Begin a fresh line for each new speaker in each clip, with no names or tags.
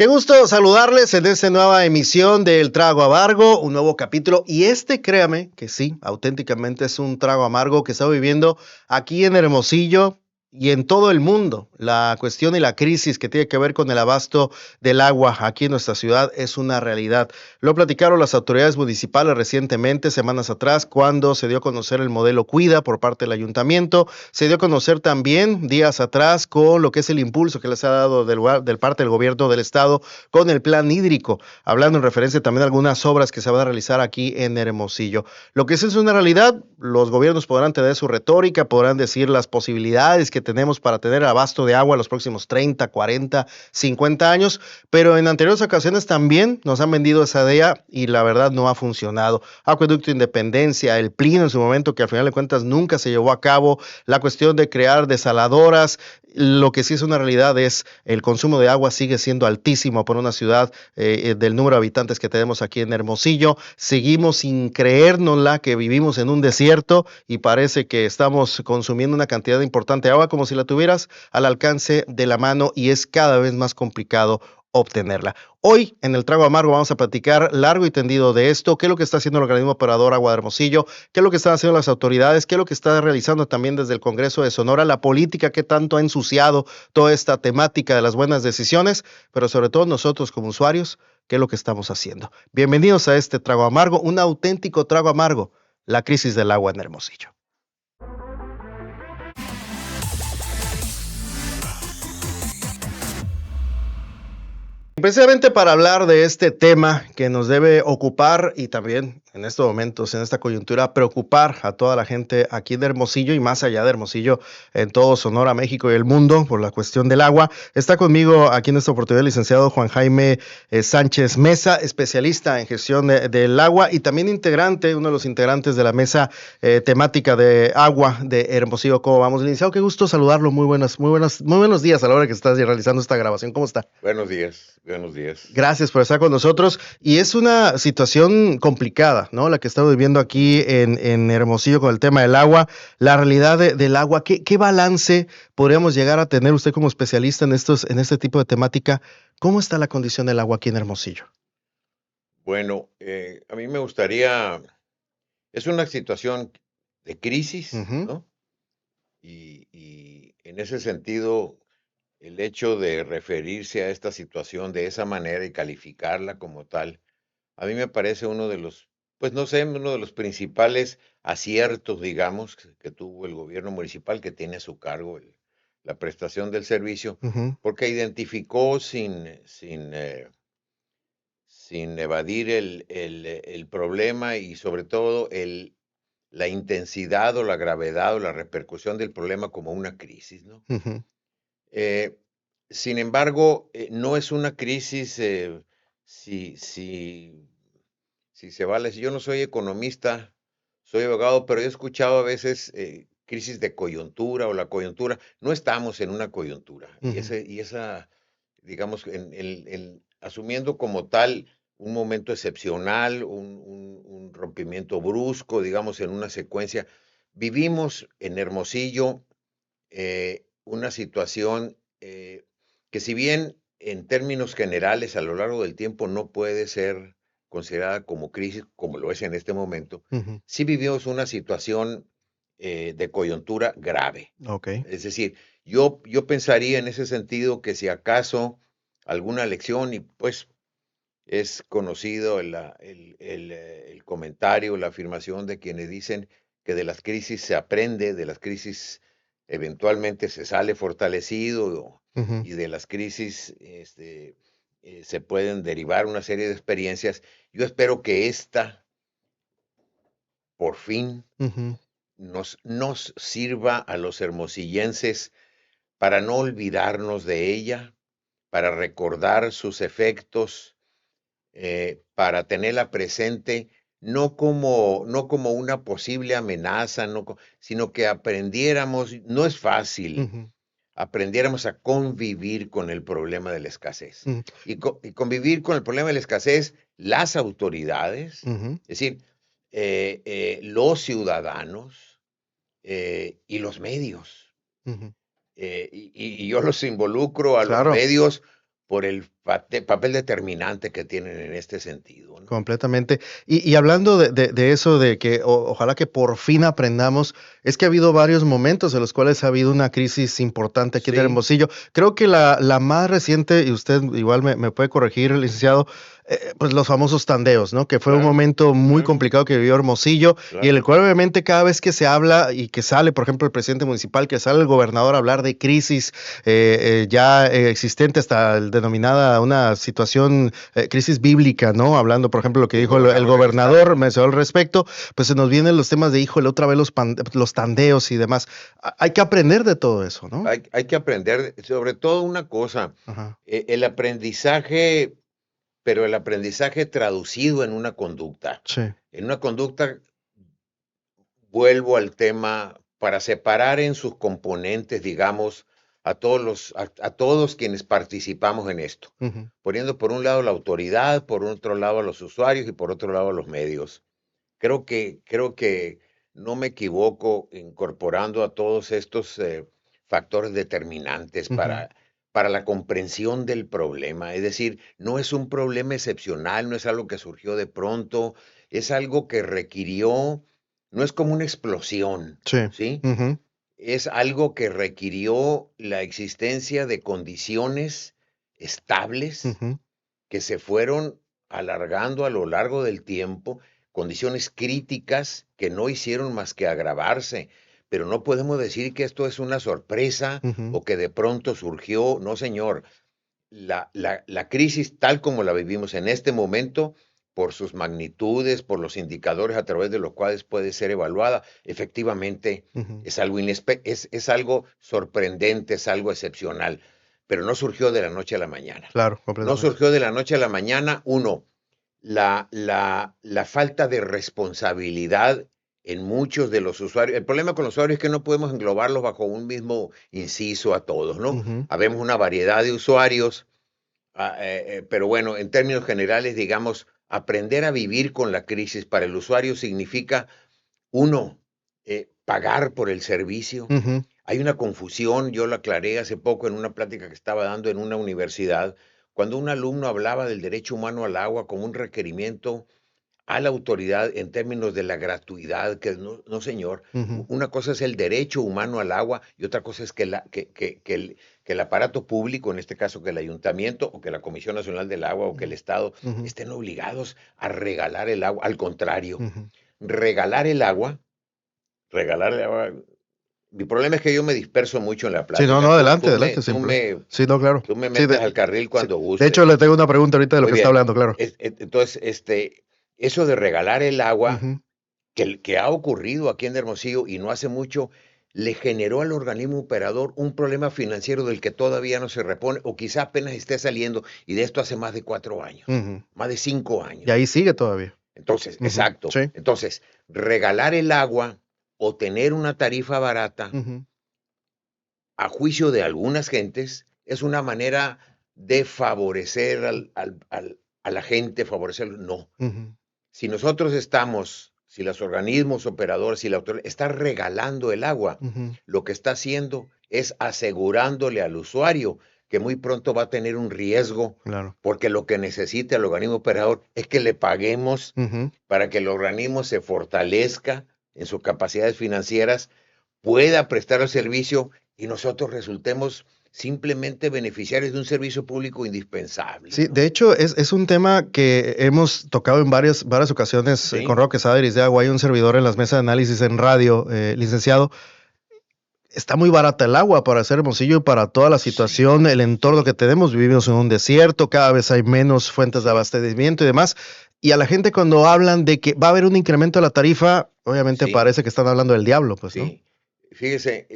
Qué gusto saludarles en esta nueva emisión del Trago Amargo, un nuevo capítulo. Y créame que sí, auténticamente es un trago amargo que está viviendo aquí en Hermosillo y en todo el mundo. La cuestión y la crisis que tiene que ver con el abasto del agua aquí en nuestra ciudad es una realidad. Lo platicaron las autoridades municipales recientemente, semanas atrás, cuando se dio a conocer el modelo Cuida por parte del ayuntamiento. Se dio a conocer también días atrás con lo que es el impulso que les ha dado del parte del gobierno del estado con el plan hídrico, hablando en referencia también a algunas obras que se van a realizar aquí en Hermosillo. Lo que sí es una realidad, los gobiernos podrán tener su retórica, podrán decir las posibilidades que tenemos para tener abasto de agua los próximos 30, 40, 50 años, pero en anteriores ocasiones también nos han vendido esa idea y la verdad no ha funcionado. Acueducto Independencia, el PLIN en su momento, que al final de cuentas nunca se llevó a cabo, la cuestión de crear desaladoras. Lo que sí es una realidad es el consumo de agua sigue siendo altísimo por una ciudad del número de habitantes que tenemos aquí en Hermosillo. Seguimos sin creérnosla que vivimos en un desierto y parece que estamos consumiendo una cantidad importante de agua como si la tuvieras al alcance de la mano y es cada vez más complicado obtenerla. Hoy en el Trago Amargo vamos a platicar largo y tendido de esto, qué es lo que está haciendo el organismo operador Agua de Hermosillo, qué es lo que están haciendo las autoridades, qué es lo que está realizando también desde el Congreso de Sonora, la política que tanto ha ensuciado toda esta temática de las buenas decisiones, pero sobre todo nosotros como usuarios, qué es lo que estamos haciendo. Bienvenidos a este Trago Amargo, un auténtico trago amargo, la crisis del agua en Hermosillo. Precisamente para hablar de este tema que nos debe ocupar y también en estos momentos, en esta coyuntura, preocupar a toda la gente aquí de Hermosillo y más allá de Hermosillo, en todo Sonora, México y el mundo, por la cuestión del agua. Está conmigo aquí en esta oportunidad el licenciado Juan Jaime Sánchez Mesa, especialista en gestión del agua y también integrante, uno de los integrantes de la mesa temática de agua de Hermosillo. ¿Cómo vamos, licenciado? Qué gusto saludarlo. Muy buenos días a la hora que estás realizando esta grabación. ¿Cómo está?
Buenos días, buenos días.
Gracias por estar con nosotros. Y es una situación complicada, ¿no? La que estamos viviendo aquí en Hermosillo con el tema del agua, la realidad del agua. ¿Qué balance podríamos llegar a tener usted como especialista en este tipo de temática? ¿Cómo está la condición del agua aquí en Hermosillo?
Bueno, a mí me gustaría, es una situación de crisis,
Ujú.
¿no? Y en ese sentido, el hecho de referirse a esta situación de esa manera y calificarla como tal, a mí me parece uno de los, pues no sé, uno de los principales aciertos, digamos, que tuvo el gobierno municipal que tiene a su cargo la prestación del servicio,
Ujú.
porque identificó sin evadir el problema y sobre todo la intensidad o la gravedad o la repercusión del problema como una crisis, ¿no?
Ujú.
Eh, Sin embargo, no es una crisis, si, si, si se vale, si yo no soy economista, soy abogado, pero he escuchado a veces crisis de coyuntura o la coyuntura. No estamos en una coyuntura
Ujú.
y esa digamos, asumiendo como tal un momento excepcional, un rompimiento brusco, digamos, en una secuencia. Vivimos en Hermosillo una situación que si bien en términos generales a lo largo del tiempo no puede ser considerada como crisis, como lo es en este momento,
Ujú.
sí vivimos una situación de coyuntura grave.
Ok.
Es decir, yo pensaría en ese sentido que si acaso alguna lección, y pues es conocido el comentario, la afirmación de quienes dicen que de las crisis se aprende, de las crisis eventualmente se sale fortalecido
Ujú.
y de las crisis se pueden derivar una serie de experiencias. Yo espero que esta, por fin,
Ujú.
nos sirva a los hermosillenses para no olvidarnos de ella, para recordar sus efectos, para tenerla presente, no como una posible amenaza, sino que aprendiéramos, no es fácil,
Ujú.
aprendiéramos a convivir con el problema de la escasez.
Ujú.
Y convivir con el problema de la escasez, las autoridades,
Ujú.
es decir, los ciudadanos y los medios.
Ujú.
Y yo los involucro a los
Claro.
medios por el papel determinante que tienen en este sentido, ¿no?
Completamente. Y hablando de eso, de que ojalá que por fin aprendamos, es que ha habido varios momentos en los cuales ha habido una crisis importante aquí en
Sí,
Hermosillo. Creo que la más reciente, y usted igual me puede corregir, licenciado, pues los famosos tandeos, ¿no? Que fue un
claro,
momento muy
claro,
complicado que vivió Hermosillo y en el
claro.
cual obviamente cada vez que se habla y que sale, por ejemplo, el presidente municipal, que sale el gobernador a hablar de crisis ya existente hasta el denominada una situación crisis bíblica, ¿no? Hablando, por ejemplo, lo que
El
dijo el
gobernador del estado,
gobernador,
¿no?
mencionó al respecto, pues se nos vienen los temas de, híjole, otra vez los tandeos y demás. Hay que aprender de todo eso, ¿no?
Hay que aprender, sobre todo una cosa,
Ajá,
el aprendizaje, pero el aprendizaje traducido
sí.
en una conducta. Vuelvo al tema para separar en sus componentes, digamos, a todos quienes participamos en esto,
Ujú,
poniendo por un lado la autoridad, por otro lado a los usuarios y por otro lado a los medios. Creo que no me equivoco incorporando a todos estos factores determinantes
ujú,
para la comprensión del problema. Es decir, no es un problema excepcional, no es algo que surgió de pronto, es algo que requirió, no es como una explosión,
sí.
¿sí?
Ujú,
Es algo que requirió la existencia de condiciones estables
ujú,
que se fueron alargando a lo largo del tiempo, condiciones críticas que no hicieron más que agravarse, pero no podemos decir que esto es una sorpresa
ujú,
o que de pronto surgió, no señor, la crisis tal como la vivimos en este momento, por sus magnitudes, por los indicadores a través de los cuales puede ser evaluada, efectivamente
ujú.
es algo, es algo sorprendente, es algo excepcional, pero no surgió de la noche a la mañana.
Claro,
No
completamente.
surgió de la noche a la mañana, uno, la falta de responsabilidad en muchos de los usuarios. El problema con los usuarios es que no podemos englobarlos bajo un mismo inciso a todos, ¿no?
Ujú,
Habemos una variedad de usuarios, pero bueno, en términos generales, digamos, aprender a vivir con la crisis para el usuario significa, uno, pagar por el servicio.
ujú,
Hay una confusión, yo lo aclaré hace poco en una plática que estaba dando en una universidad, cuando un alumno hablaba del derecho humano al agua como un requerimiento a la autoridad en términos de la gratuidad, que no, no señor,
ujú,
una cosa es el derecho humano al agua y otra cosa es que el aparato público, en este caso que el ayuntamiento o que la Comisión Nacional del Agua o que el Estado
ujú,
estén obligados a regalar el agua. Al contrario,
ujú.
regalar el agua, regalar el agua. Mi problema es que yo me disperso mucho en la
Sí, no,
plática.
no, adelante, adelante,
Tú
siempre.
me,
Sí, no, claro.
tú me
Sí,
metes al carril
sí.
cuando
De hecho,
gustes.
le tengo una pregunta ahorita de lo
Muy
que está
bien.
hablando, claro.
Entonces, eso de regalar el agua
Ujú,
que ha ocurrido aquí en Hermosillo y no hace mucho, le generó al organismo operador un problema financiero del que todavía no se repone o quizá apenas esté saliendo y de esto hace más de 4 años,
ujú.
más de cinco
Y ahí
años.
sigue todavía.
Entonces,
Ujú,
exacto.
sí.
Entonces, regalar el agua o tener una tarifa barata,
Ujú,
a juicio de algunas gentes, es una manera de favorecer a la gente, favorecerlo. No.
ujú,
Si los organismos operadores, si la autoridad está regalando el agua,
ujú,
lo que está haciendo es asegurándole al usuario que muy pronto va a tener un riesgo,
claro.
porque lo que necesita el organismo operador es que le paguemos
Ujú.
para que el organismo se fortalezca en sus capacidades financieras, pueda prestar el servicio y nosotros resultemos simplemente beneficiarios de un servicio público indispensable,
Sí,
¿no?
de hecho, es un tema que hemos tocado en varias ocasiones con
Sí,
Roque Quesada de Agua. Hay un servidor en las mesas de análisis en radio, licenciado. Está muy barata el agua para hacer Hermosillo y para toda la situación,
sí,
el entorno que
sí,
tenemos. Vivimos en un desierto, cada vez hay menos fuentes de
sí,
abastecimiento y demás. Y a la gente cuando hablan de que va a haber un incremento de la tarifa, obviamente
sí.
parece que están hablando del diablo, pues, ¿no?
Sí, fíjese,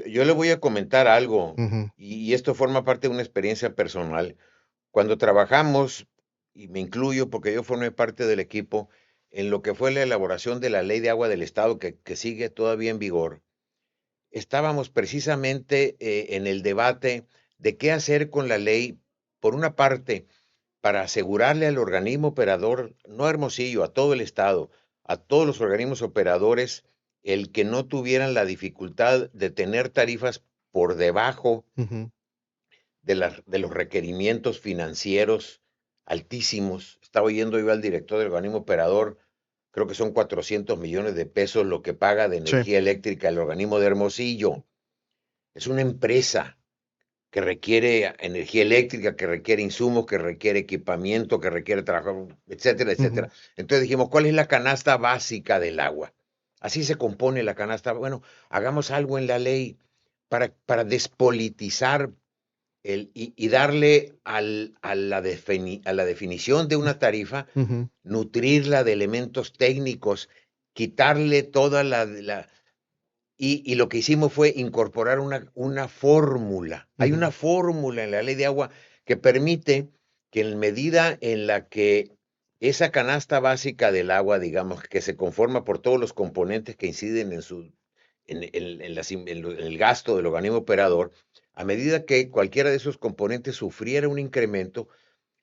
yo le voy a comentar algo
Ujú,
y esto forma parte de una experiencia personal. Cuando trabajamos, y me incluyo porque yo formé parte del equipo, en lo que fue la elaboración de la ley de agua del Estado que sigue todavía en vigor, estábamos precisamente en el debate de qué hacer con la ley, por una parte, para asegurarle al organismo operador, no a Hermosillo, a todo el estado, a todos los organismos operadores, el que no tuvieran la dificultad de tener tarifas por debajo
ujú,
de los requerimientos financieros altísimos. Estaba oyendo yo al director del organismo operador, creo que son 400 millones de pesos lo que paga de
Sí.
energía eléctrica el organismo de Hermosillo. Es una empresa que requiere energía eléctrica, que requiere insumos, que requiere equipamiento, que requiere trabajo, etcétera, etcétera.
Ujú,
Entonces dijimos, ¿cuál es la canasta básica del agua? Así se compone la canasta. Bueno, hagamos algo en la ley para despolitizar y darle a la definición de una tarifa,
ujú,
nutrirla de elementos técnicos, quitarle toda y lo que hicimos fue incorporar una fórmula. Hay
ujú,
una fórmula en la ley de agua que permite que en medida en la que esa canasta básica del agua, digamos, que se conforma por todos los componentes que inciden en el gasto del organismo operador, a medida que cualquiera de esos componentes sufriera un incremento,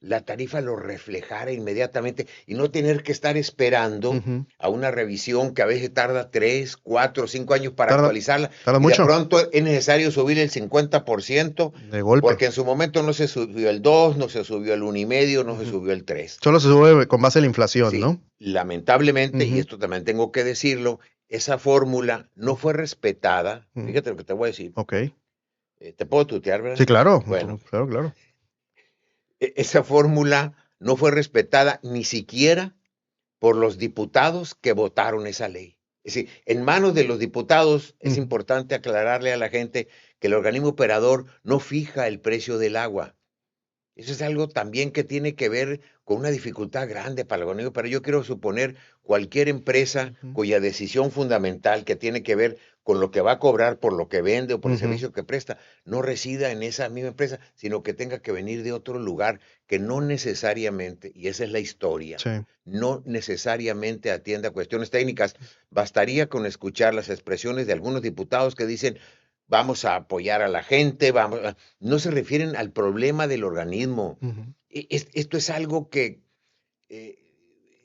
la tarifa lo reflejara inmediatamente y no tener que estar esperando
ujú.
a una revisión que a veces tarda 3, 4, 5 años para
Tarda,
actualizarla
tarda
y de
mucho
pronto es necesario subir el 50%
de golpe.
porque en su momento no se subió el 2, no se subió el 1,5, no se
Ujú.
subió el 3.
Solo se sube con base a la inflación,
Sí,
¿no?
lamentablemente, y
Ujú,
esto también tengo que decirlo, esa fórmula no
ujú,
fue respetada.
ujú.
Fíjate lo que te voy a decir.
Ok.
Te puedo tutear,
Sí,
¿verdad?
claro.
Bueno,
Claro, claro.
esa fórmula no fue respetada ni siquiera por los diputados que votaron esa ley. Es decir, en manos de los diputados es
Ujú,
importante aclararle a la gente que el organismo operador no fija el precio del agua. Eso es algo también que tiene que ver con una dificultad grande para el organismo, pero yo quiero suponer cualquier empresa
ujú,
cuya decisión fundamental que tiene que ver con lo que va a cobrar por lo que vende o por el
ujú.
servicio que presta, no resida en esa misma empresa, sino que tenga que venir de otro lugar que no necesariamente, y esa es la historia,
Sí.
no necesariamente atienda a cuestiones técnicas. Bastaría con escuchar las expresiones de algunos diputados que dicen, vamos a apoyar a la gente, no se refieren al problema del organismo.
Ujú,
Esto es algo que eh,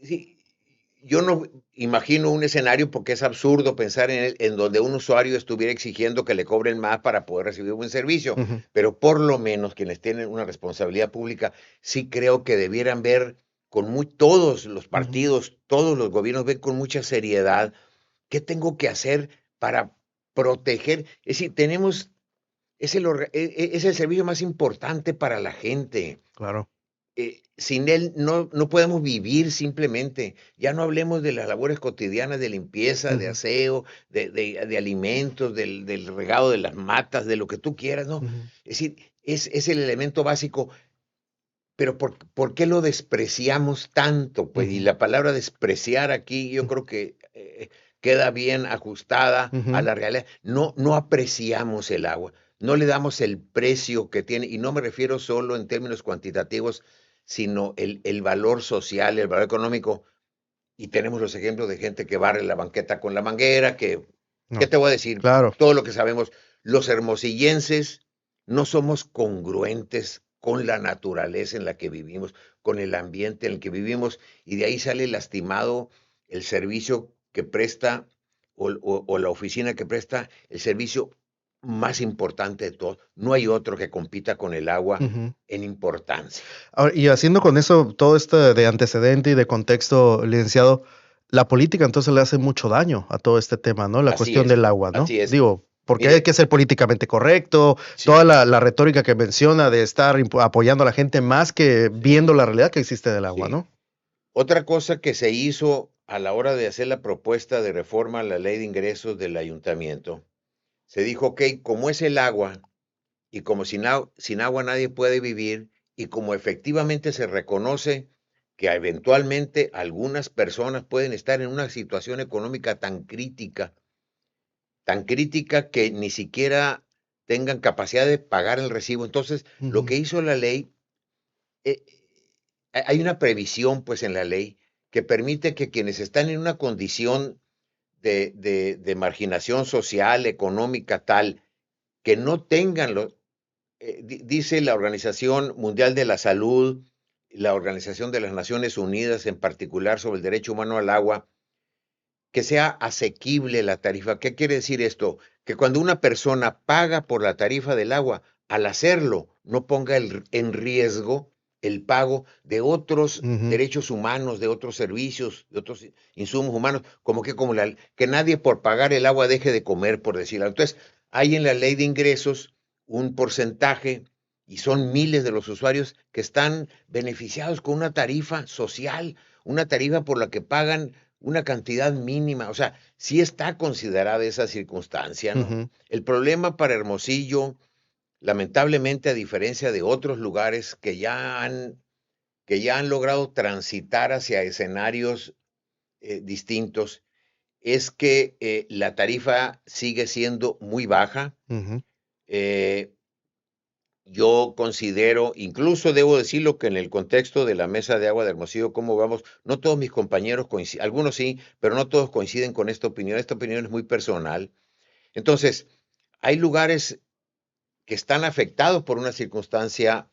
sí, yo no imagino un escenario porque es absurdo pensar en donde un usuario estuviera exigiendo que le cobren más para poder recibir un buen servicio,
ujú,
pero por lo menos quienes tienen una responsabilidad pública, sí creo que debieran ver todos los
ujú,
partidos, todos los gobiernos ven con mucha seriedad qué tengo que hacer para proteger. Es decir, es el servicio más importante para la gente.
claro.
Sin él no podemos vivir simplemente. Ya no hablemos de las labores cotidianas de limpieza, de
Ujú,
aseo, de alimentos, del regado de las matas, de lo que tú quieras, ¿no?
ujú,
Es decir, es el elemento básico, pero ¿por qué lo despreciamos tanto? Pues, y
ujú,
la palabra despreciar aquí yo creo que queda bien ajustada a
ujú,
la realidad. No apreciamos el agua, no le damos el precio que tiene, y no me refiero solo en términos cuantitativos, sino el valor social, el valor económico. Y tenemos los ejemplos de gente que barre la banqueta con la manguera, ¿qué
no,
te voy a decir?
claro.
Todo lo que sabemos. Los hermosillenses no somos congruentes con la naturaleza en la que vivimos, con el ambiente en el que vivimos, y de ahí sale lastimado el servicio que presta o la oficina que presta el servicio más importante de todos. No hay otro que compita con el agua
Ujú.
en importancia.
Ahora, y haciendo con eso todo esto de antecedente y de contexto, licenciado, la política entonces le hace mucho daño a todo este tema, ¿no? La
Así
cuestión
es,
del agua, ¿no?
así es.
Digo, porque hay que
Mire,
ser políticamente correcto,
sí,
toda la retórica que menciona de estar apoyando a la gente más que viendo
sí,
la realidad que existe del agua,
sí.
¿no?
Otra cosa que se hizo a la hora de hacer la propuesta de reforma a la ley de ingresos del ayuntamiento, se dijo, ok, como es el agua y como sin agua nadie puede vivir y como efectivamente se reconoce que eventualmente algunas personas pueden estar en una situación económica tan crítica que ni siquiera tengan capacidad de pagar el recibo. Entonces, lo
Ujú,
que hizo la ley, eh, hay una previsión pues en la ley que permite que quienes están en una condición de marginación social, económica tal, que no tengan dice la Organización Mundial de la Salud, la Organización de las Naciones Unidas en particular sobre el derecho humano al agua, que sea asequible la tarifa. ¿Qué quiere decir esto? Que cuando una persona paga por la tarifa del agua, al hacerlo, no ponga en riesgo el pago de otros derechos humanos, de otros servicios, de otros insumos humanos, que nadie por pagar el agua deje de comer, por decirlo. Entonces, hay en la ley de ingresos un porcentaje, y son miles de los usuarios que están beneficiados con una tarifa social, una tarifa por la que pagan una cantidad mínima. O sea, sí está considerada esa circunstancia, ¿no? El problema para Hermosillo, lamentablemente, a diferencia de otros lugares que ya han logrado transitar hacia escenarios distintos, es que la tarifa sigue siendo muy baja. Yo considero, incluso debo decirlo, que en el contexto de la mesa de agua de Hermosillo, ¿cómo vamos? No todos mis compañeros coinciden, algunos sí, pero no todos coinciden con esta opinión. Esta opinión es muy personal. Entonces, hay lugares que están afectados por una circunstancia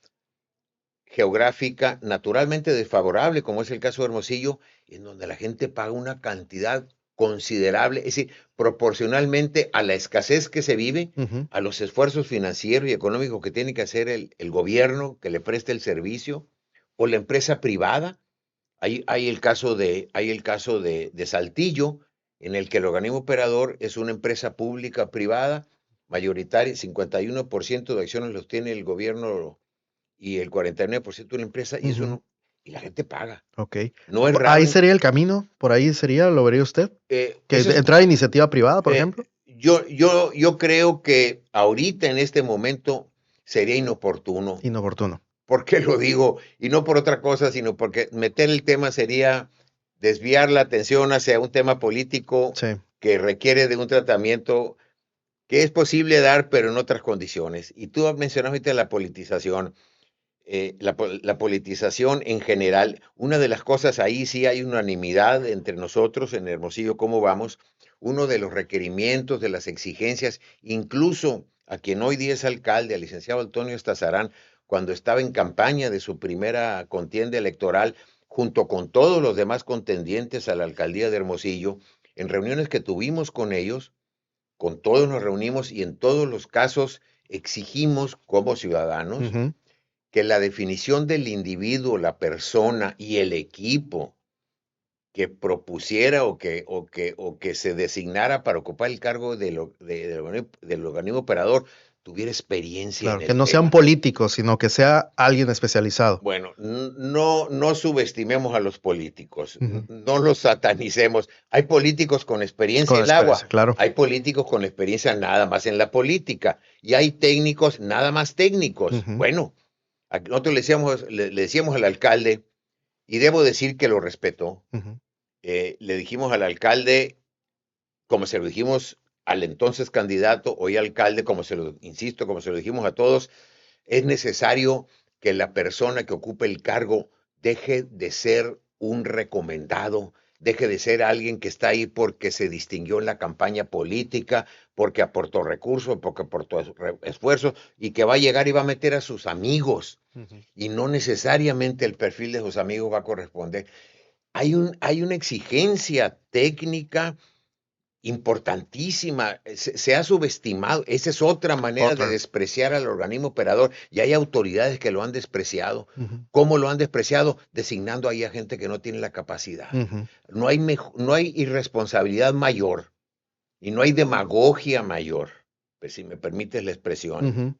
geográfica naturalmente desfavorable, como es el caso de Hermosillo, en donde la gente paga una cantidad considerable, es decir, proporcionalmente a la escasez que se vive, a los esfuerzos financieros y económicos que tiene que hacer el gobierno que le preste el servicio, o la empresa privada. Hay el caso de Saltillo, en el que el organismo operador es una empresa pública privada, mayoritaria, 51% de acciones los tiene el gobierno y el 49% de la empresa, y eso no, y la gente paga.
Ok.
No es
Ahí
raro.
sería el camino, por ahí sería, ¿lo vería usted? Que entrar a iniciativa privada, por ejemplo.
Yo creo que ahorita, en este momento, sería inoportuno.
Inoportuno.
¿Por qué lo digo? Y no por otra cosa, sino porque meter el tema sería desviar la atención hacia un tema político que requiere de un tratamiento que es posible dar, pero en otras condiciones. Y tú mencionaste la politización. La politización en general, una de las cosas, ahí sí hay unanimidad entre nosotros en Hermosillo, ¿cómo vamos? Uno de los requerimientos, de las exigencias, incluso a quien hoy día es alcalde, al licenciado Antonio Estazarán, cuando estaba en campaña de su primera contienda electoral, junto con todos los demás contendientes a la alcaldía de Hermosillo, en reuniones que tuvimos con ellos, con todos nos reunimos y en todos los casos exigimos como ciudadanos que la definición del individuo, la persona y el equipo que propusiera o que se designara para ocupar el cargo del organismo operador tuviera experiencia en
Claro,
el
que no sean
tema.
políticos, sino que sea alguien especializado.
Bueno, no subestimemos a los políticos, no los satanicemos. Hay políticos con experiencia en el agua,
claro.
hay políticos con experiencia nada más en la política, y hay técnicos nada más técnicos. Bueno, nosotros le decíamos al alcalde, y debo decir que lo respetó, le dijimos al alcalde, como se lo dijimos al entonces candidato, hoy alcalde, como se lo dijimos a todos, es necesario que la persona que ocupe el cargo deje de ser un recomendado, deje de ser alguien que está ahí porque se distinguió en la campaña política, porque aportó recursos, porque aportó esfuerzo, y que va a llegar y va a meter a sus amigos, y no necesariamente el perfil de sus amigos va a corresponder. Hay una exigencia técnica importantísima, se ha subestimado. Esa es otra manera de despreciar al organismo operador, y hay autoridades que lo han despreciado. ¿Cómo lo han despreciado? Designando ahí a gente que no tiene la capacidad. No hay irresponsabilidad mayor y no hay demagogia mayor, pues, si me permites la expresión,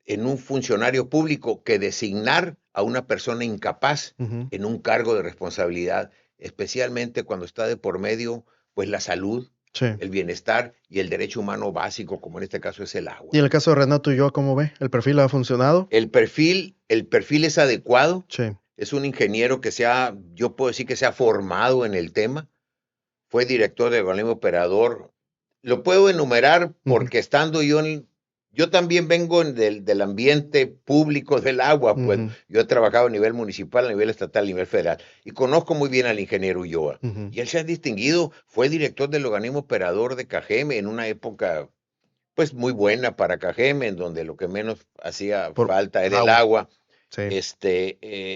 en un funcionario público que designar a una persona incapaz en un cargo de responsabilidad, especialmente cuando está de por medio, pues, la salud, el bienestar y el derecho humano básico, como en este caso es el agua.
Y en el caso de Renato Ulloa, ¿cómo ve? ¿El perfil ha funcionado?
El perfil es adecuado.
Sí.
Es un ingeniero yo puedo decir que se ha formado en el tema. Fue director de organismo operador. Lo puedo enumerar porque estando yo también vengo del ambiente público del agua, pues yo he trabajado a nivel municipal, a nivel estatal, a nivel federal, y conozco muy bien al ingeniero Ulloa. Y él se ha distinguido, fue director del organismo operador de Cajeme en una época, pues, muy buena para Cajeme, en donde lo que menos hacía falta era el agua.
Sí.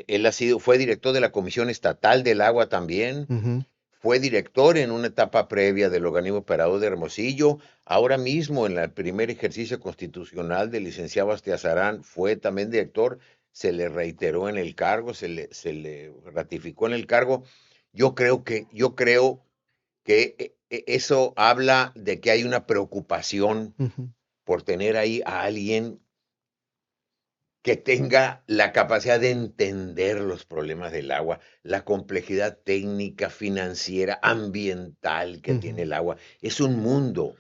Él fue director de la Comisión Estatal del Agua también. fue director en una etapa previa del organismo operador de Hermosillo. Ahora mismo, en el primer ejercicio constitucional del licenciado Astiazarán, fue también director. Se le reiteró en el cargo, se le ratificó en el cargo. Yo creo que eso habla de que hay una preocupación
Ujú.
por tener ahí a alguien que tenga la capacidad de entender los problemas del agua, la complejidad técnica, financiera, ambiental que tiene
Ujú.
el agua. Es un mundo.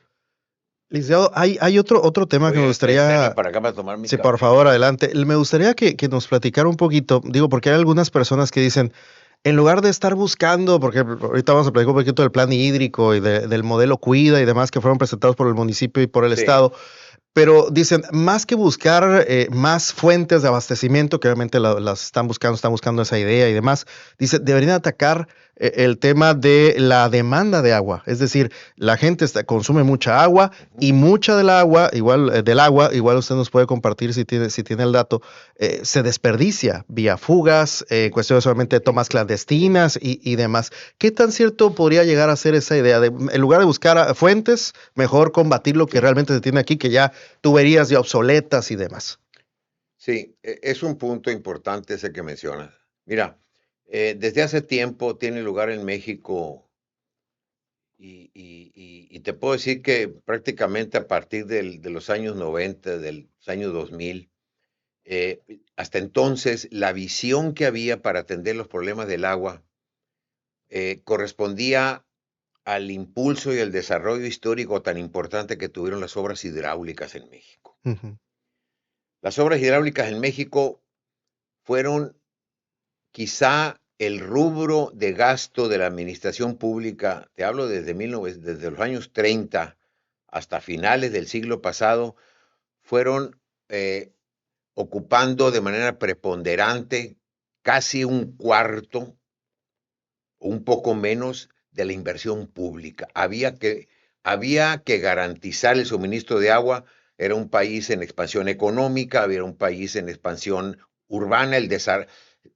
Licenciado, hay otro tema que me
Oye, espérame
gustaría,
para acá para tomar mi
sí, por
café.
favor, adelante. Me gustaría que nos platicara un poquito, digo, porque hay algunas personas que dicen, en lugar de estar buscando, porque ahorita vamos a platicar un poquito del plan hídrico y del modelo Cuida y demás que fueron presentados por el municipio y por el
Sí,
estado, pero dicen, más que buscar más fuentes de abastecimiento, que obviamente las están buscando esa idea y demás, dice, deberían atacar el tema de la demanda de agua. Es decir, la gente consume mucha agua
ujú,
y mucha del agua, igual usted nos puede compartir si tiene el dato, se desperdicia vía fugas, cuestiones solamente de tomas clandestinas y demás. ¿Qué tan cierto podría llegar a ser esa idea de, en lugar de buscar fuentes, mejor combatir lo que
sí,
realmente se tiene aquí, que ya tuberías ya obsoletas y demás?
sí, es un punto importante ese que mencionas. Mira, desde hace tiempo tiene lugar en México y te puedo decir que prácticamente a partir de los años 90, del año 2000, hasta entonces la visión que había para atender los problemas del agua correspondía al impulso y el desarrollo histórico tan importante que tuvieron las obras hidráulicas en México.
Ujú.
Las obras hidráulicas en México fueron quizá el rubro de gasto de la administración pública, te hablo desde los años 30 hasta finales del siglo pasado, fueron eh, ocupando de manera preponderante casi un cuarto, un poco menos de la inversión pública. Había que garantizar el suministro de agua. Era un país en expansión económica, había un país en expansión urbana.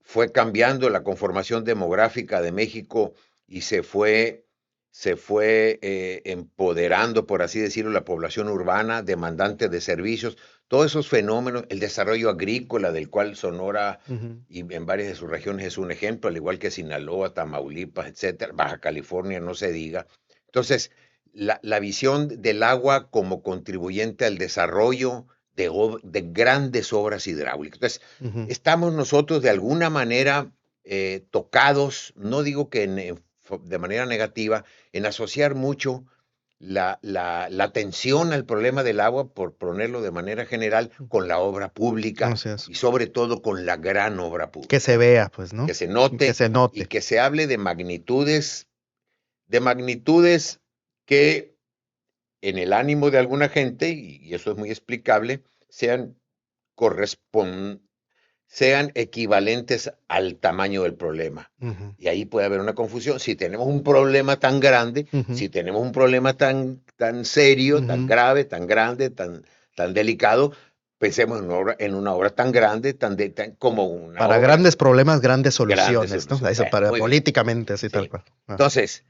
Fue cambiando la conformación demográfica de México y se fue empoderando, por así decirlo, la población urbana, demandante de servicios. Todos esos fenómenos, el desarrollo agrícola, del cual Sonora
Ujú.
y en varias de sus regiones es un ejemplo, al igual que Sinaloa, Tamaulipas, etcétera, Baja California, no se diga. Entonces, la visión del agua como contribuyente al desarrollo de grandes obras hidráulicas. Entonces,
Ujú.
estamos nosotros de alguna manera tocados, no digo que de manera negativa, en asociar mucho la atención al problema del agua, por ponerlo de manera general, con la obra pública
Así es.
y sobre todo con la gran obra
Que se
pública.
vea, pues,
Que
¿no?
se
Que
note
se
y
note.
que se hable de magnitudes que en el ánimo de alguna gente, y eso es muy explicable, sean, correspon- sean equivalentes al tamaño del problema.
Ujú.
Y ahí puede haber una confusión. Si tenemos un problema tan grande,
Ujú.
si tenemos un problema tan serio, tan
Ujú.
grave, tan grande, tan delicado, pensemos en una obra tan grande, como una
Para
obra
grandes problemas, grandes
grande
soluciones, ¿no?
solución.
Eso para
Muy bien.
políticamente, así tal
Sí.
cual. Ah.
Entonces,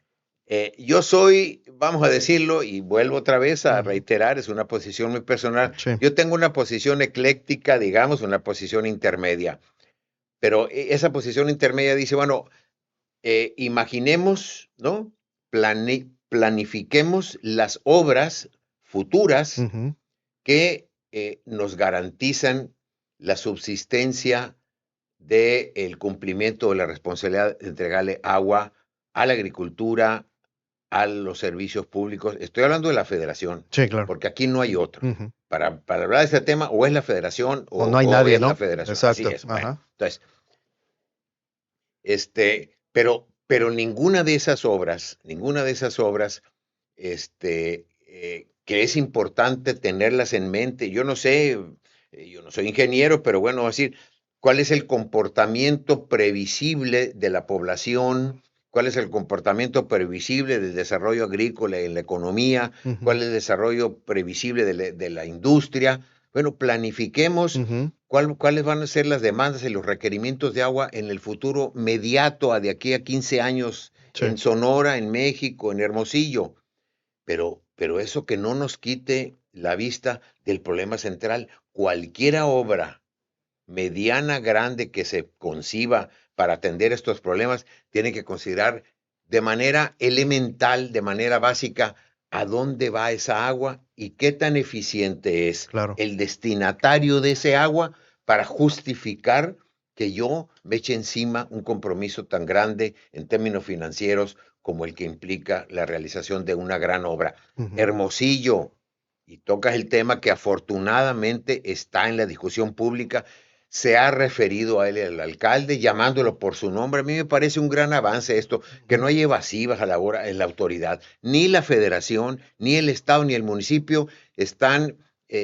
yo soy, vamos a decirlo, y vuelvo otra vez a
Ujú.
reiterar, es una posición muy personal.
Sí.
Yo tengo una posición ecléctica, digamos, una posición intermedia. Pero esa posición intermedia dice, bueno, imaginemos, ¿no? Planifiquemos las obras futuras
Ujú.
que nos garantizan la subsistencia del cumplimiento de la responsabilidad de entregarle agua a la agricultura, a los servicios públicos. Estoy hablando de la federación,
Sí, claro.
porque aquí no hay otro.
Ujú.
Para hablar de este tema, o es la federación
O no hay
o
nadie,
es la
¿no?
federación. Así
Exacto.
es. Bueno,
Ajá.
entonces, pero ninguna de esas obras, que es importante tenerlas en mente. Yo no sé, yo no soy ingeniero, pero bueno, decir, ¿cuál es el comportamiento previsible de la población? ¿Cuál es el comportamiento previsible del desarrollo agrícola en la economía? ¿Cuál
Ujú.
es el desarrollo previsible de la industria? Bueno, planifiquemos
Ujú.
cuáles van a ser las demandas y los requerimientos de agua en el futuro mediato, de aquí a 15 años
Sí,
en Sonora, en México, en Hermosillo, pero eso que no nos quite la vista del problema central. Cualquier obra mediana, grande que se conciba para atender estos problemas, tiene que considerar de manera elemental, de manera básica, a dónde va esa agua y qué tan eficiente es
claro.
el destinatario de ese agua para justificar que yo me eche encima un compromiso tan grande en términos financieros como el que implica la realización de una gran obra.
Ujú.
Hermosillo, y tocas el tema que afortunadamente está en la discusión pública, se ha referido a él el alcalde llamándolo por su nombre. A mí me parece un gran avance esto, que
Ujú.
no hay evasivas a la hora en la autoridad. Ni la federación, ni el estado, ni el municipio están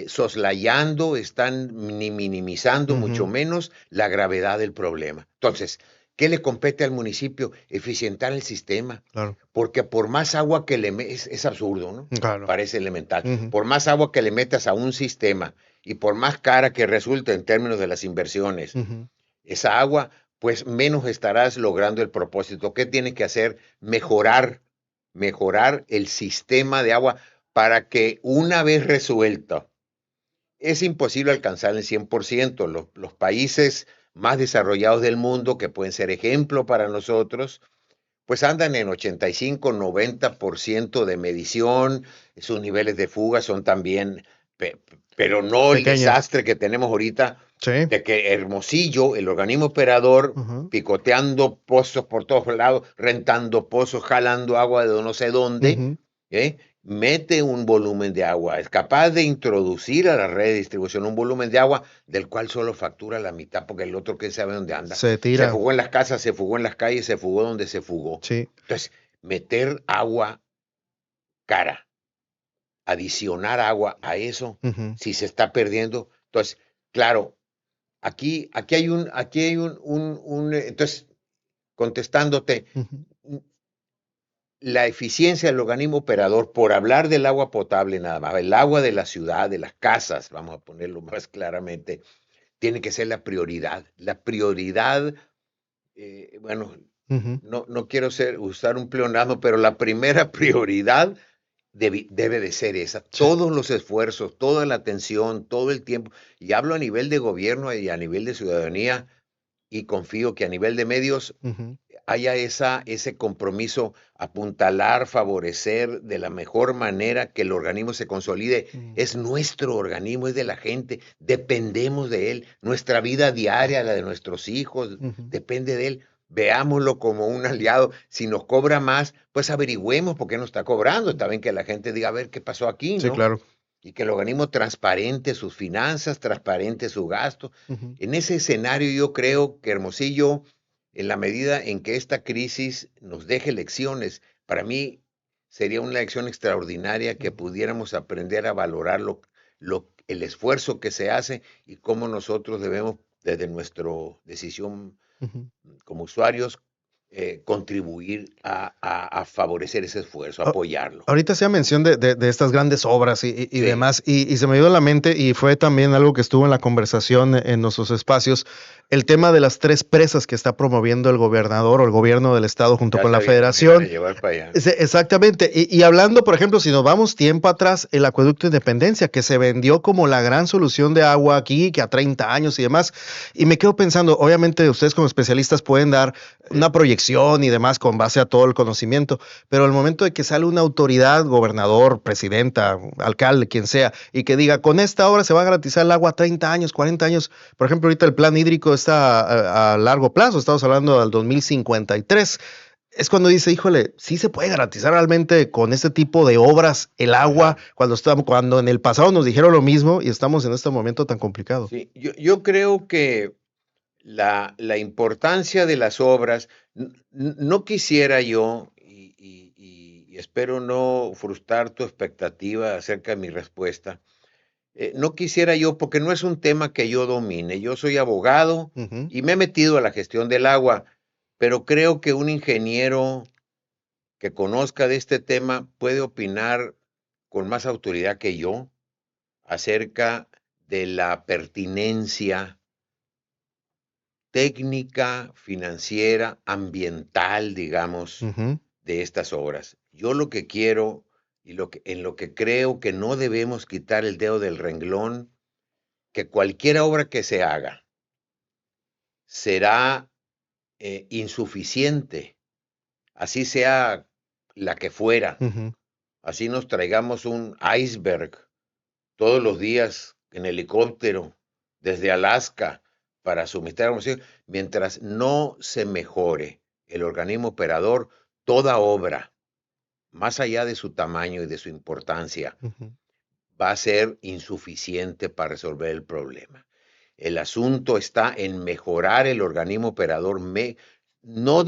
soslayando, están ni minimizando, mucho
Ujú.
menos la gravedad del problema. Entonces, ¿qué le compete al municipio? Eficientar el sistema.
Claro,
Porque por más agua que es absurdo, ¿no?
claro.
Parece elemental.
Ujú.
Por más agua que le metas a un sistema y por más cara que resulte en términos de las inversiones,
Ujú.
esa agua, pues menos estarás logrando el propósito. ¿Qué tienes que hacer? Mejorar el sistema de agua para que una vez resuelto, es imposible alcanzar el 100%. Los países más desarrollados del mundo, que pueden ser ejemplo para nosotros, pues andan en 85-90% de medición, sus niveles de fuga son también, pero no el
Pequeñas.
desastre que tenemos ahorita,
Sí.
de que Hermosillo, el organismo operador,
Ujú.
picoteando pozos por todos lados, rentando pozos, jalando agua de no sé dónde,
Ujú.
¿eh? Mete un volumen de agua, es capaz de introducir a la red de distribución un volumen de agua del cual solo factura la mitad, porque el otro quién sabe dónde anda.
Se
Se
tira.
fugó en las casas, se fugó en las calles, se fugó donde se fugó.
Sí.
Entonces, meter agua cara, adicionar agua a eso,
Ujú.
si se está perdiendo. Entonces, claro, aquí hay entonces, contestándote,
Ujú.
la eficiencia del organismo operador, por hablar del agua potable nada más, el agua de la ciudad, de las casas, vamos a ponerlo más claramente, tiene que ser la prioridad. La prioridad, bueno,
Ujú.
no quiero usar un pleonasmo, pero la primera prioridad debe de ser esa.
Sí.
Todos los esfuerzos, toda la atención, todo el tiempo, y hablo a nivel de gobierno y a nivel de ciudadanía, y confío que a nivel de medios
Ujú.
haya ese compromiso, apuntalar, favorecer de la mejor manera que el organismo se consolide.
Mm.
Es nuestro organismo, es de la gente, dependemos de él. Nuestra vida diaria, la de nuestros hijos,
Ujú.
depende de él. Veámoslo como un aliado. Si nos cobra más, pues averigüemos por qué nos está cobrando. Está bien que la gente diga, a ver qué pasó aquí,
Sí,
¿no?
claro.
Y que el organismo transparente sus finanzas, transparente su gasto.
Ujú.
En ese escenario yo creo que Hermosillo, en la medida en que esta crisis nos deje lecciones, para mí sería una lección extraordinaria que
Ujú.
pudiéramos aprender a valorar el esfuerzo que se hace y cómo nosotros debemos, desde nuestra decisión
Ujú.
como usuarios, contribuir a favorecer ese esfuerzo,
A-
apoyarlo.
Ahorita hacía mención de estas grandes obras y
Sí,
demás, y se me dio a la mente, y fue también algo que estuvo en la conversación en nuestros espacios, el tema de las tres presas que está promoviendo el gobernador o el gobierno del estado junto
ya
con la
sabía que me iban a
federación.
llevar para allá.
Exactamente. Y hablando, por ejemplo, si nos vamos tiempo atrás, el acueducto Independencia, que se vendió como la gran solución de agua aquí, que a 30 años y demás. Y me quedo pensando, obviamente ustedes como especialistas pueden dar
Sí.
una proyección y demás con base a todo el conocimiento, pero al momento de que sale una autoridad, gobernador, presidenta, alcalde, quien sea, y que diga, con esta obra se va a garantizar el agua a 30 años, 40 años, por ejemplo, ahorita el plan hídrico está a largo plazo, estamos hablando del 2053, es cuando dice, híjole, sí se puede garantizar realmente con este tipo de obras el agua,
Ajá.
cuando en el pasado nos dijeron lo mismo y estamos en este momento tan complicado.
Sí, yo creo que la importancia de las obras, no quisiera yo, y espero no frustrar tu expectativa acerca de mi respuesta, no quisiera yo, porque no es un tema que yo domine, yo soy abogado
Ujú.
y me he metido a la gestión del agua, pero creo que un ingeniero que conozca de este tema puede opinar con más autoridad que yo acerca de la pertinencia técnica, financiera, ambiental, digamos,
Ujú.
de estas obras. Yo lo que quiero y en lo que creo que no debemos quitar el dedo del renglón, que cualquier obra que se haga será insuficiente, así sea la que fuera,
Ujú.
así nos traigamos un iceberg todos los días en helicóptero desde Alaska para suministrar Hermosillo, mientras no se mejore el organismo operador, toda obra, más allá de su tamaño y de su importancia,
Ujú.
va a ser insuficiente para resolver el problema. El asunto está en mejorar el organismo operador. No,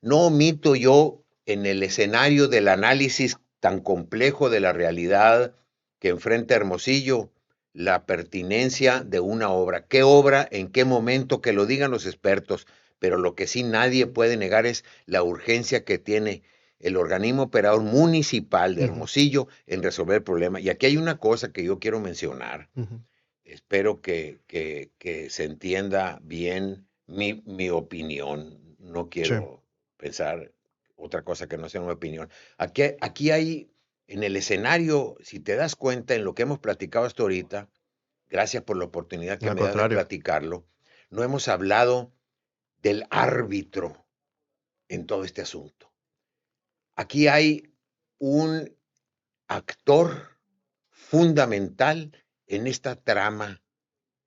no omito yo en el escenario del análisis tan complejo de la realidad que enfrenta Hermosillo la pertinencia de una obra. ¿Qué obra? ¿En qué momento? Que lo digan los expertos. Pero lo que sí nadie puede negar es la urgencia que tiene el organismo operador municipal de
Ujú.
Hermosillo en resolver el problema. Y aquí hay una cosa que yo quiero mencionar.
Ujú.
Espero que se entienda bien mi opinión. No
Sí.
quiero pensar otra cosa que no sea una opinión. Aquí hay, en el escenario, si te das cuenta en lo que hemos platicado hasta ahorita, gracias por la oportunidad que
Al
me das de
contrario.
platicarlo, no hemos hablado del árbitro en todo este asunto. Aquí hay un actor fundamental en esta trama,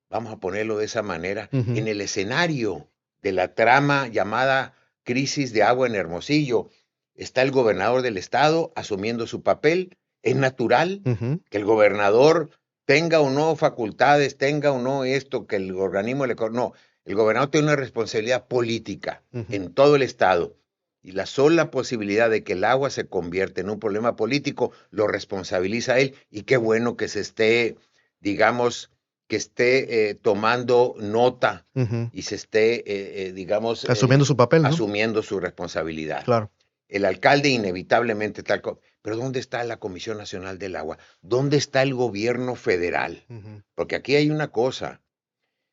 vamos a ponerlo de esa manera,
Ujú.
en el escenario de la trama llamada crisis de agua en Hermosillo. Está el gobernador del estado asumiendo su papel. Es natural
Ujú.
que el gobernador tenga o no facultades, tenga o no esto, que el organismo le... No, el gobernador tiene una responsabilidad política
Ujú.
en todo el estado. Y la sola posibilidad de que el agua se convierta en un problema político lo responsabiliza a él. Y qué bueno que se esté, digamos, que esté tomando nota
Ujú.
y se esté, digamos,
Asumiendo su papel, ¿no?
asumiendo su responsabilidad.
Claro.
El alcalde inevitablemente pero ¿dónde está la Comisión Nacional del Agua? ¿Dónde está el gobierno federal?
Ujú.
Porque aquí hay una cosa.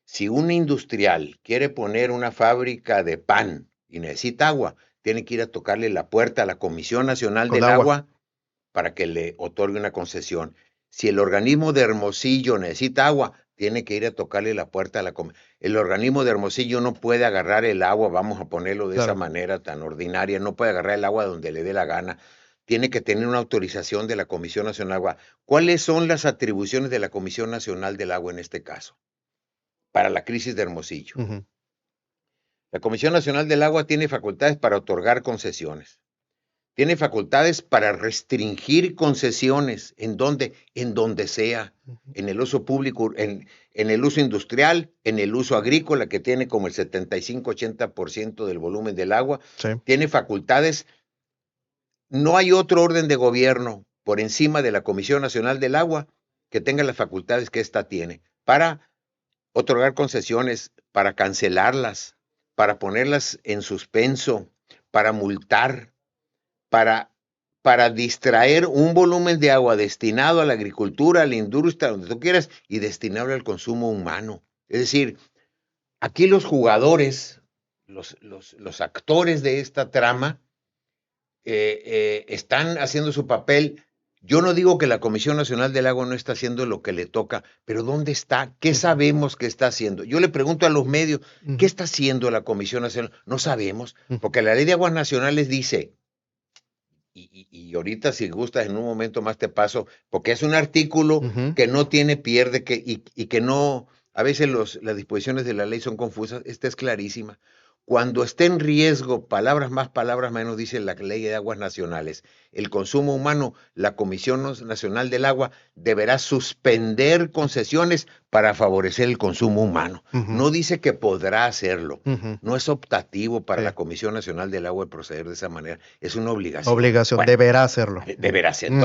Si un industrial quiere poner una fábrica de pan y necesita agua, tiene que ir a tocarle la puerta a la Comisión Nacional
Con
del
agua.
Agua para que le otorgue una concesión. Si el organismo de Hermosillo necesita agua, tiene que ir a tocarle la puerta a la comisión. El organismo de Hermosillo no puede agarrar el agua, vamos a ponerlo de esa
Claro.
manera tan ordinaria, no puede agarrar el agua donde le dé la gana. Tiene que tener una autorización de la Comisión Nacional del Agua. ¿Cuáles son las atribuciones de la Comisión Nacional del Agua en este caso? Para la crisis de Hermosillo.
Ujú.
La Comisión Nacional del Agua tiene facultades para otorgar concesiones. Tiene facultades para restringir concesiones. ¿En dónde? En donde sea.
Ujú.
En el uso público, en el uso industrial, en el uso agrícola, que tiene como el 75-80% del volumen del agua.
Sí.
Tiene facultades. No hay otro orden de gobierno por encima de la Comisión Nacional del Agua que tenga las facultades que ésta tiene para otorgar concesiones, para cancelarlas, para ponerlas en suspenso, para multar, para, para distraer un volumen de agua destinado a la agricultura, a la industria, donde tú quieras, y destinarlo al consumo humano. Es decir, aquí los jugadores, los actores de esta trama, están haciendo su papel. Yo no digo que la Comisión Nacional del Agua no está haciendo lo que le toca, pero ¿dónde está? ¿Qué
Ujú.
sabemos que está haciendo? Yo le pregunto a los medios, ¿qué
Ujú.
está haciendo la Comisión Nacional? No sabemos,
Ujú.
porque la Ley de Aguas Nacionales dice, y ahorita si gustas en un momento más te paso, porque es un artículo
Ujú.
que no tiene pierde y que no, a veces las disposiciones de la ley son confusas, esta es clarísima. Cuando esté en riesgo, palabras más, palabras menos, dice la Ley de Aguas Nacionales, el consumo humano, la Comisión Nacional del Agua deberá suspender concesiones para favorecer el consumo humano.
Ujú.
No dice que podrá hacerlo.
Ujú.
No es optativo para
Sí.
la Comisión Nacional del Agua proceder de esa manera. Es una obligación.
Obligación.
Bueno,
Deberá hacerlo.
deberá ser.
Ujú.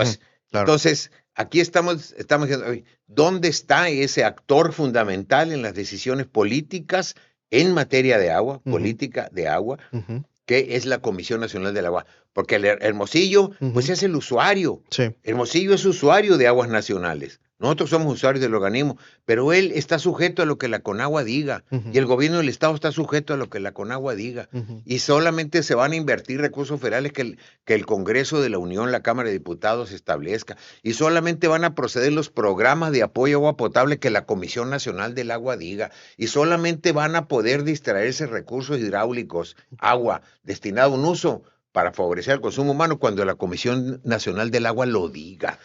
Claro.
Entonces, aquí estamos diciendo, oye, ¿dónde está ese actor fundamental en las decisiones políticas en materia de agua,
Ujú.
política de agua,
Ujú.
que es la Comisión Nacional del Agua? Porque el Hermosillo, pues
Ujú.
es el usuario.
Sí.
Hermosillo es usuario de aguas nacionales. Nosotros somos usuarios del organismo, pero él está sujeto a lo que la Conagua diga y el gobierno del Estado está sujeto a lo que la Conagua diga. Y solamente se van a invertir recursos federales que el Congreso de la Unión, la Cámara de Diputados establezca. Y solamente van a proceder los programas de apoyo a agua potable que la Comisión Nacional del Agua diga. Y solamente van a poder distraerse recursos hidráulicos, agua, destinado a un uso para favorecer el consumo humano cuando la Comisión Nacional del Agua lo diga.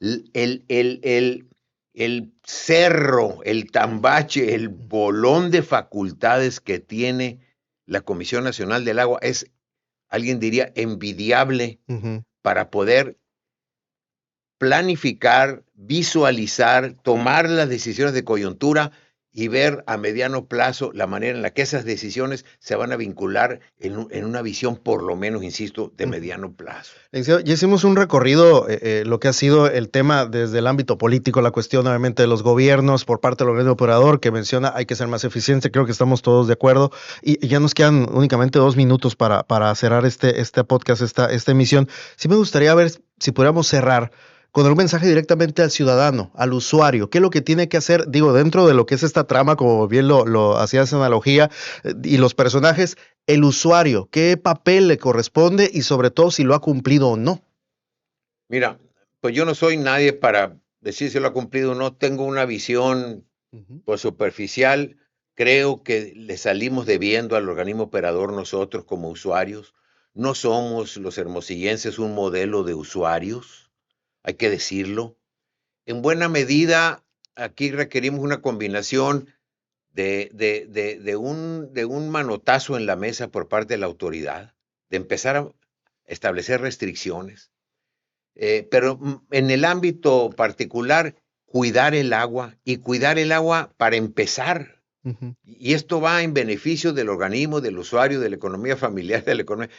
El cerro, el tambache, el bolón de facultades que tiene la Comisión Nacional del Agua es, alguien diría, envidiable para poder planificar, visualizar, tomar las decisiones de coyuntura y ver a mediano plazo la manera en la que esas decisiones se van a vincular en una visión, por lo menos, insisto, de mediano plazo.
Ya hicimos un recorrido, lo que ha sido el tema desde el ámbito político, la cuestión obviamente de los gobiernos por parte del organismo operador que menciona hay que ser más eficiente, creo que estamos todos de acuerdo y ya nos quedan únicamente 2 minutos para cerrar este podcast, esta emisión. Sí me gustaría ver si pudiéramos cerrar con un mensaje directamente al ciudadano, al usuario. ¿Qué es lo que tiene que hacer? Digo, dentro de lo que es esta trama, como bien lo hacía esa analogía, y los personajes, el usuario, ¿qué papel le corresponde y sobre todo si lo ha cumplido o no?
Mira, pues yo no soy nadie para decir si lo ha cumplido o no. Tengo una visión pues, superficial. Creo que le salimos debiendo al organismo operador nosotros como usuarios. No somos los hermosillenses un modelo de usuarios, hay que decirlo. En buena medida, aquí requerimos una combinación de un manotazo en la mesa por parte de la autoridad, de empezar a establecer restricciones. Pero en el ámbito particular, cuidar el agua y cuidar el agua para empezar. Y esto va en beneficio del organismo, del usuario, de la economía familiar, de la economía.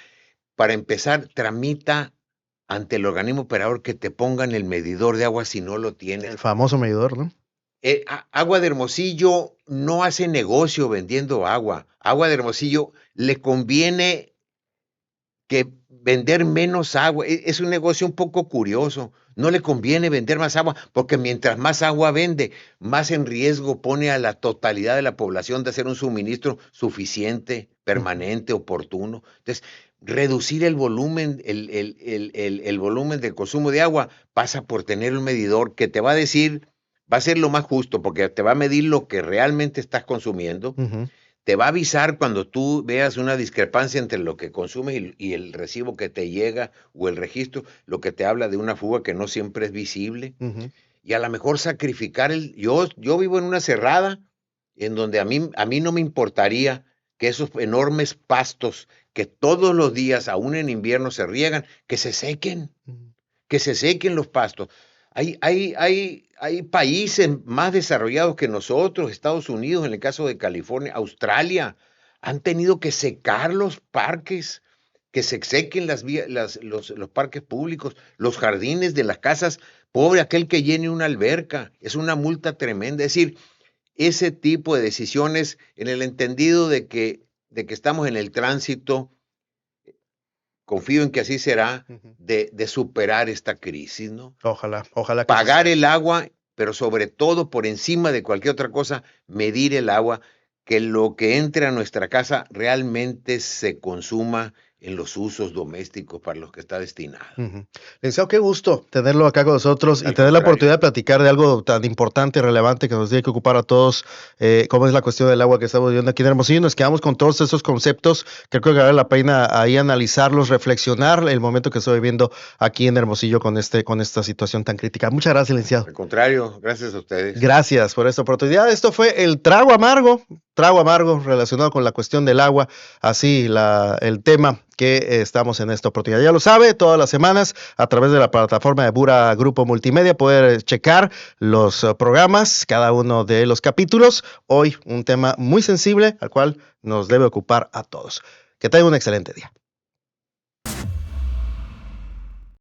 Para empezar, tramita ante el organismo operador que te pongan el medidor de agua si no lo tienes.
El famoso medidor, ¿no?
Agua de Hermosillo no hace negocio vendiendo agua. Agua de Hermosillo le conviene que vender menos agua. Es un negocio un poco curioso. No le conviene vender más agua porque mientras más agua vende, más en riesgo pone a la totalidad de la población de hacer un suministro suficiente, permanente, oportuno. Entonces, reducir el volumen, el volumen del consumo de agua pasa por tener un medidor que te va a decir, va a ser lo más justo porque te va a medir lo que realmente estás consumiendo. Te va a avisar cuando tú veas una discrepancia entre lo que consumes y el recibo que te llega o el registro, lo que te habla de una fuga que no siempre es visible. Y a lo mejor sacrificar yo vivo en una cerrada en donde a mí no me importaría que esos enormes pastos que todos los días, aún en invierno, se riegan, que se sequen los pastos. Hay países más desarrollados que nosotros, Estados Unidos, en el caso de California, Australia, han tenido que secar los parques, que se sequen los parques públicos, los jardines de las casas. Pobre aquel que llene una alberca, es una multa tremenda. Es decir, ese tipo de decisiones en el entendido de que estamos en el tránsito, confío en que así será, de superar esta crisis, ¿no?
Ojalá que
pagar el agua, pero sobre todo, por encima de cualquier otra cosa, medir el agua, que lo que entre a nuestra casa realmente se consuma en los usos domésticos para los que está destinado.
Licenciado, qué gusto tenerlo acá con nosotros y tener la oportunidad de platicar de algo tan importante y relevante que nos tiene que ocupar a todos, como es la cuestión del agua que estamos viviendo aquí en Hermosillo. Nos quedamos con todos esos conceptos que creo que vale la pena ahí analizarlos, reflexionar el momento que estoy viviendo aquí en Hermosillo con esta situación tan crítica. Muchas gracias, licenciado.
Al contrario, gracias a ustedes.
Gracias por esta oportunidad. Esto fue el trago amargo relacionado con la cuestión del agua, así el tema que estamos en esta oportunidad. Ya lo sabe, todas las semanas a través de la plataforma de Bura Grupo Multimedia poder checar los programas, cada uno de los capítulos. Hoy un tema muy sensible al cual nos debe ocupar a todos. Que tengan un excelente día.